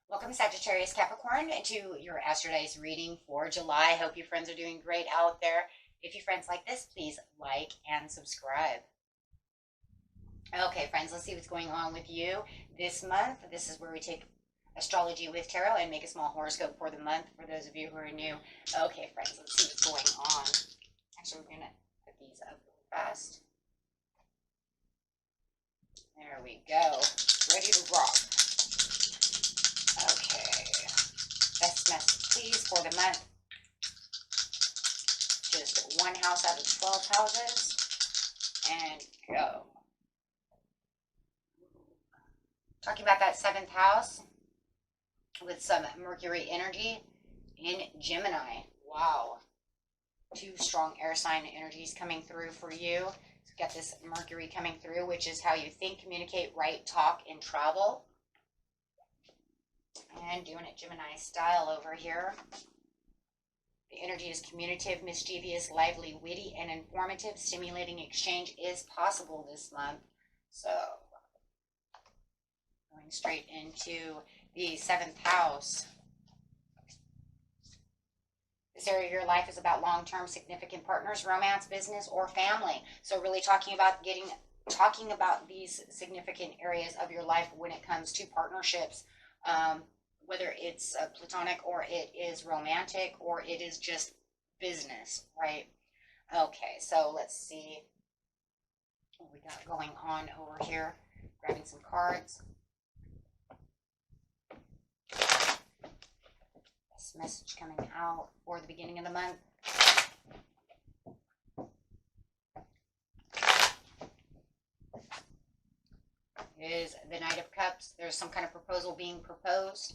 Welcome, Sagittarius, Capricorn, to your Astrodice reading for July. Hope you friends are doing great out there. If you friends like this, please like and subscribe. Okay, friends, let's see what's going on with you this month. This is where we take astrology with tarot and make a small horoscope for the month for those of you who are new. Okay, friends, let's see what's going on. Actually, we're going to put these up fast. There we go. Ready to rock. Okay, best message please for the month. Just one house out of 12 houses, and go. Talking about that 7th house with some Mercury energy in Gemini. Wow, 2 strong air sign energies coming through for you. So got this Mercury coming through, which is how you think, communicate, write, talk, and travel. And doing it Gemini style over here. The energy is communicative, mischievous, lively, witty, and informative. Stimulating exchange is possible this month. So, going straight into the 7th house. This area of your life is about long-term significant partners, romance, business, or family. So really talking about these significant areas of your life when it comes to partnerships. Whether it's platonic or it is romantic or it is just business, right? Okay, so let's see what we got going on over here. Grabbing some cards. This message coming out for the beginning of the month. Is the Knight of Cups. There's some kind of proposal being proposed.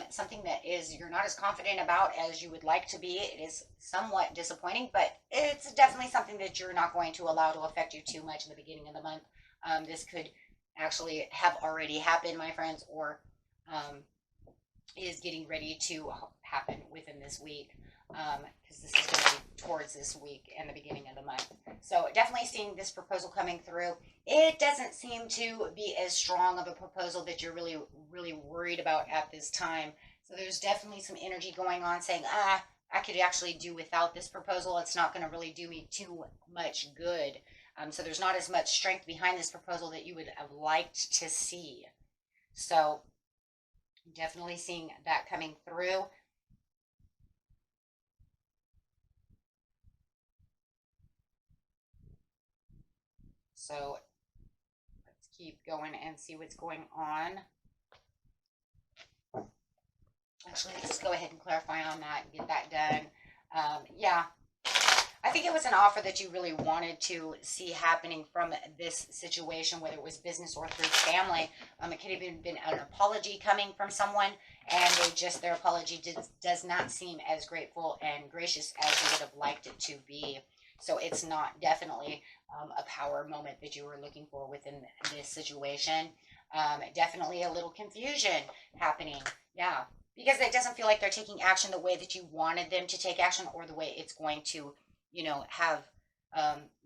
Something that you're not as confident about as you would like to be. It is somewhat disappointing, but it's definitely something that you're not going to allow to affect you too much in the beginning of the month. This could actually have already happened, my friends, or is getting ready to happen within this week, because this is going to be towards this week and the beginning of the month. So definitely seeing this proposal coming through. It doesn't seem to be as strong of a proposal that you're really worried about at this time. So there's definitely some energy going on saying, I could actually do without this proposal. It's not going to really do me too much good. So there's not as much strength behind this proposal that you would have liked to see. So definitely seeing that coming through. So let's keep going and see what's going on. Actually, let's go ahead and clarify on that and get that done. Yeah, I think it was an offer that you really wanted to see happening from this situation, whether it was business or through family. It could have even been an apology coming from someone, and their apology does not seem as grateful and gracious as you would have liked it to be. So it's not definitely a power moment that you were looking for within this situation. Definitely a little confusion happening. Yeah, because it doesn't feel like they're taking action the way that you wanted them to take action, or the way it's going to, have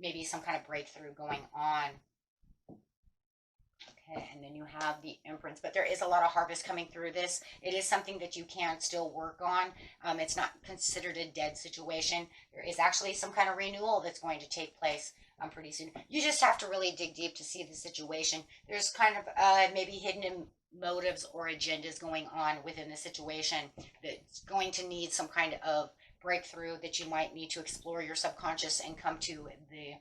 maybe some kind of breakthrough going on. Okay, and then you have the Empress, but there is a lot of harvest coming through this. It is something that you can still work on. It's not considered a dead situation. There is actually some kind of renewal that's going to take place pretty soon. You just have to really dig deep to see the situation. There's kind of maybe hidden motives or agendas going on within the situation that's going to need some kind of breakthrough, that you might need to explore your subconscious and come to the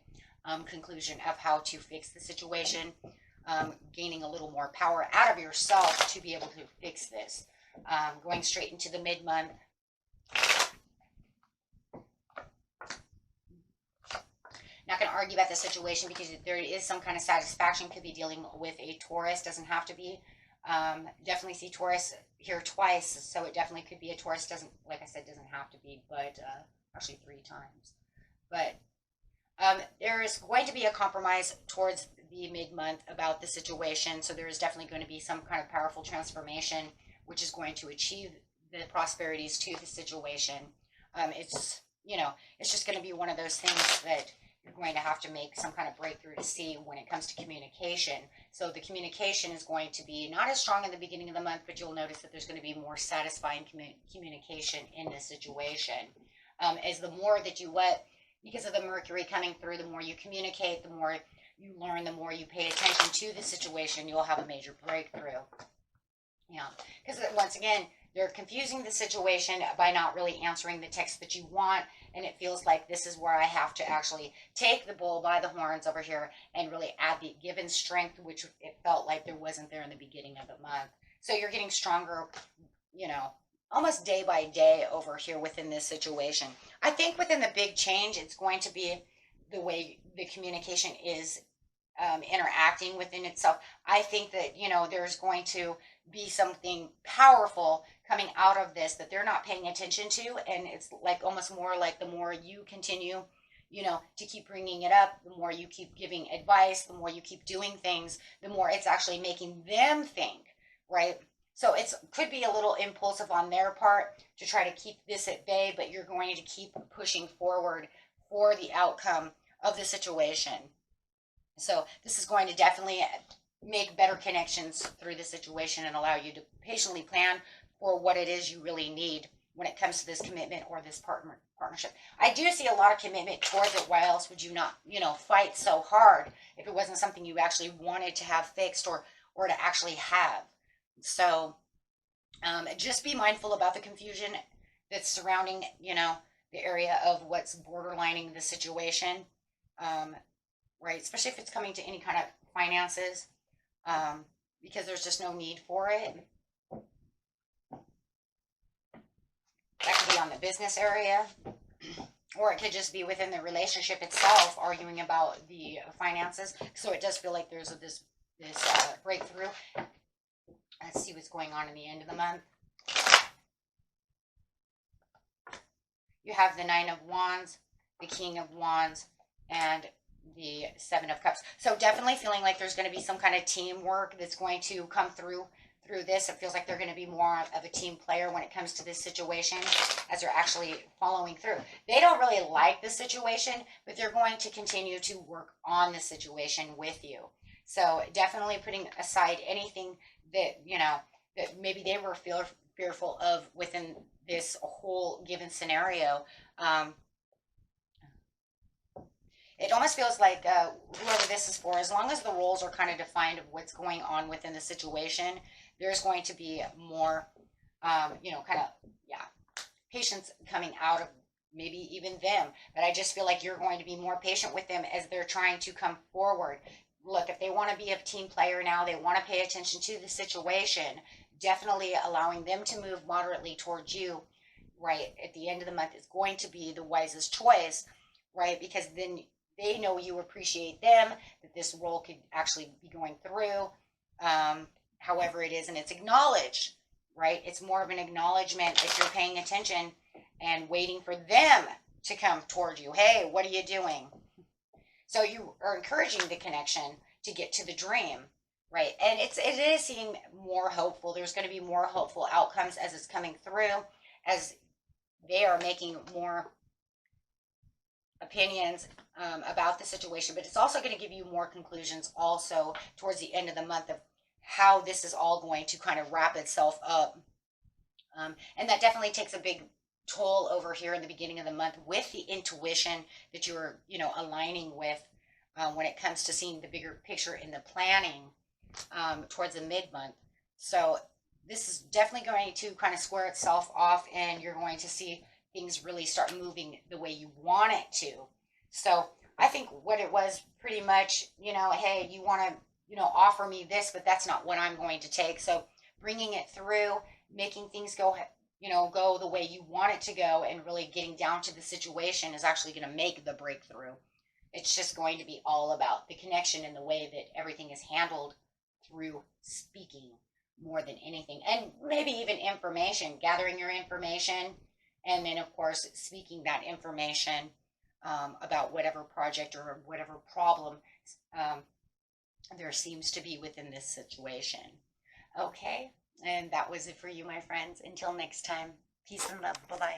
conclusion of how to fix the situation. Gaining a little more power out of yourself to be able to fix this. Going straight into the mid-month. Not going to argue about the situation because there is some kind of satisfaction. Could be dealing with a Taurus. Doesn't have to be. Definitely see Taurus here twice, so it definitely could be a Taurus. Doesn't, like I said, doesn't have to be, but actually 3 times. But there is going to be a compromise towards the mid-month about the situation. So there is definitely going to be some kind of powerful transformation, which is going to achieve the prosperities to the situation. It's, it's just going to be one of those things that you're going to have to make some kind of breakthrough to see when it comes to communication. So the communication is going to be not as strong in the beginning of the month, but you'll notice that there's going to be more satisfying communication in this situation. As the more that you let, because of the Mercury coming through, the more you communicate, the more you learn, the more you pay attention to the situation, you'll have a major breakthrough. Yeah, because once again, they're confusing the situation by not really answering the text that you want, and it feels like this is where I have to actually take the bull by the horns over here and really add the given strength, which it felt like there wasn't there in the beginning of the month. So you're getting stronger, almost day by day over here within this situation. I think within the big change, it's going to be the way the communication is interacting within itself. I think that, there's going to be something powerful coming out of this that they're not paying attention to. And it's like almost more like the more you continue, to keep bringing it up, the more you keep giving advice, the more you keep doing things, the more it's actually making them think, right? So it could be a little impulsive on their part to try to keep this at bay, but you're going to keep pushing forward for the outcome of the situation. So this is going to definitely make better connections through the situation and allow you to patiently plan for what it is you really need when it comes to this commitment or this partnership. I do see a lot of commitment towards it. Why else would you not, fight so hard if it wasn't something you actually wanted to have fixed or to actually have? So just be mindful about the confusion that's surrounding, the area of what's borderlining the situation, right? Especially if it's coming to any kind of finances, because there's just no need for it. That could be on the business area, or it could just be within the relationship itself, arguing about the finances. So it does feel like there's this breakthrough. Let's see what's going on in the end of the month. You have the Nine of Wands, the King of Wands, and the Seven of Cups. So definitely feeling like there's going to be some kind of teamwork that's going to come through this. It feels like they're going to be more of a team player when it comes to this situation as they're actually following through. They don't really like the situation, but they're going to continue to work on the situation with you. So definitely putting aside anything that, that maybe they were fearful of within this whole given scenario. It almost feels like whoever this is for, as long as the roles are kind of defined of what's going on within the situation, there's going to be more, patience coming out of maybe even them. But I just feel like you're going to be more patient with them as they're trying to come forward. Look, if they want to be a team player now, they want to pay attention to the situation, definitely allowing them to move moderately towards you, right, at the end of the month is going to be the wisest choice, right? Because then they know you appreciate them, that this role could actually be going through, however it is, and it's acknowledged, right? It's more of an acknowledgement that you're paying attention and waiting for them to come toward you. Hey, what are you doing? So you are encouraging the connection to get to the dream, right? And it is seeming more hopeful. There's going to be more hopeful outcomes as it's coming through, as they are making more opinions about the situation. But it's also going to give you more conclusions also towards the end of the month of how this is all going to kind of wrap itself up. And that definitely takes a big toll over here in the beginning of the month with the intuition that you're, aligning with when it comes to seeing the bigger picture in the planning towards the mid-month. So this is definitely going to kind of square itself off, and you're going to see things really start moving the way you want it to. So I think what it was pretty much, hey, you want to, offer me this, but that's not what I'm going to take. So bringing it through, making things go, go the way you want it to go, and really getting down to the situation is actually going to make the breakthrough. It's just going to be all about the connection and the way that everything is handled through speaking, more than anything. And maybe even information, gathering your information, and then, of course, speaking that information about whatever project or whatever problem there seems to be within this situation. Okay, and that was it for you, my friends. Until next time, peace and love. Bye-bye.